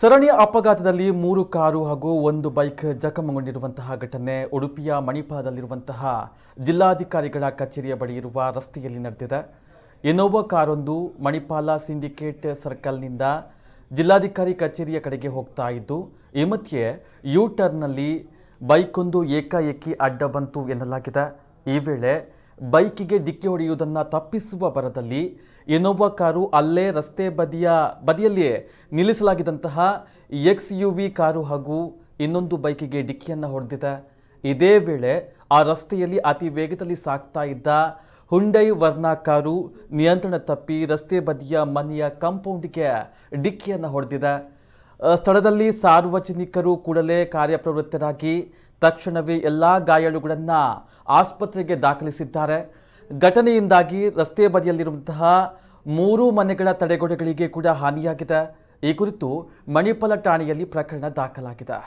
ಸರಣಿ ಅಪಘಾತದಲ್ಲಿ 3 ಕಾರು ಹಾಗೂ 1 ಬೈಕ್ ಜಖಮಗೊಂಡಿರುವಂತಹ ಘಟನೆ ಉಡುಪಿಯ ಮಣಿಪಾಲದಲ್ಲಿರುವಂತಹ ಜಿಲ್ಲಾಧಿಕಾರಿಗಳ ಕಚೇರಿಯ ಬಳಿ ಇರುವ ರಸ್ತೆಯಲ್ಲಿ ನಡೆದಿದೆ. ಇನೋವಾ ಕಾರೊಂದು ಮಣಿಪಾಲ ಸಿಂಡಿಕೇಟ್ ಸರ್ಕಲ್ನಿಂದ ಜಿಲ್ಲಾಧಿಕಾರಿ ಕಚೇರಿಯ ಕಡೆಗೆ ಹೋಗ್ತಾ ಇದ್ದು, ಈ ಮಧ್ಯೆ ಯು ಟರ್ನ್ನಲ್ಲಿ ಬೈಕೊಂದು ಏಕಾಏಕಿ ಅಡ್ಡ ಬಂತು ಎನ್ನಲಾಗಿದೆ. ಈ ವೇಳೆ ಬೈಕಿಗೆ ಡಿಕ್ಕಿ ಹೊಡೆಯುವುದನ್ನು ತಪ್ಪಿಸುವ ಭರದಲ್ಲಿ ಇನೋವಾ ಕಾರು ಅಲ್ಲೇ ರಸ್ತೆ ಬದಿಯಲ್ಲಿಯೇ ನಿಲ್ಲಿಸಲಾಗಿದ್ದಂತಹ XUV ಕಾರು ಹಾಗೂ ಇನ್ನೊಂದು ಬೈಕಿಗೆ ಡಿಕ್ಕಿಯನ್ನು ಹೊಡೆದಿದೆ. ಇದೇ ವೇಳೆ ಆ ರಸ್ತೆಯಲ್ಲಿ ಅತಿ ವೇಗದಲ್ಲಿ ಸಾಗ್ತಾ ಇದ್ದ ಹುಂಡೈ ವರ್ನಾ ಕಾರು ನಿಯಂತ್ರಣ ತಪ್ಪಿ ರಸ್ತೆ ಬದಿಯ ಮನೆಯ ಕಾಂಪೌಂಡ್ಗೆ ಡಿಕ್ಕಿಯನ್ನು ಹೊಡೆದಿದೆ. ಸ್ಥಳದಲ್ಲಿ ಸಾರ್ವಜನಿಕರು ಕೂಡಲೇ ಕಾರ್ಯಪ್ರವೃತ್ತರಾಗಿ ತಕ್ಷಣವೇ ಎಲ್ಲ ಗಾಯಾಳುಗಳನ್ನು ಆಸ್ಪತ್ರೆಗೆ ದಾಖಲಿಸಿದ್ದಾರೆ. ಘಟನೆಯಿಂದಾಗಿ ರಸ್ತೆ ಬದಿಯಲ್ಲಿರುವಂತಹ 3 ಮನೆಗಳ ತಡೆಗೋಡೆಗಳಿಗೆ ಕೂಡ ಹಾನಿಯಾಗಿದೆ. ಈ ಕುರಿತು ಮಣಿಪಾಲ ಠಾಣೆಯಲ್ಲಿ ಪ್ರಕರಣ ದಾಖಲಾಗಿದೆ.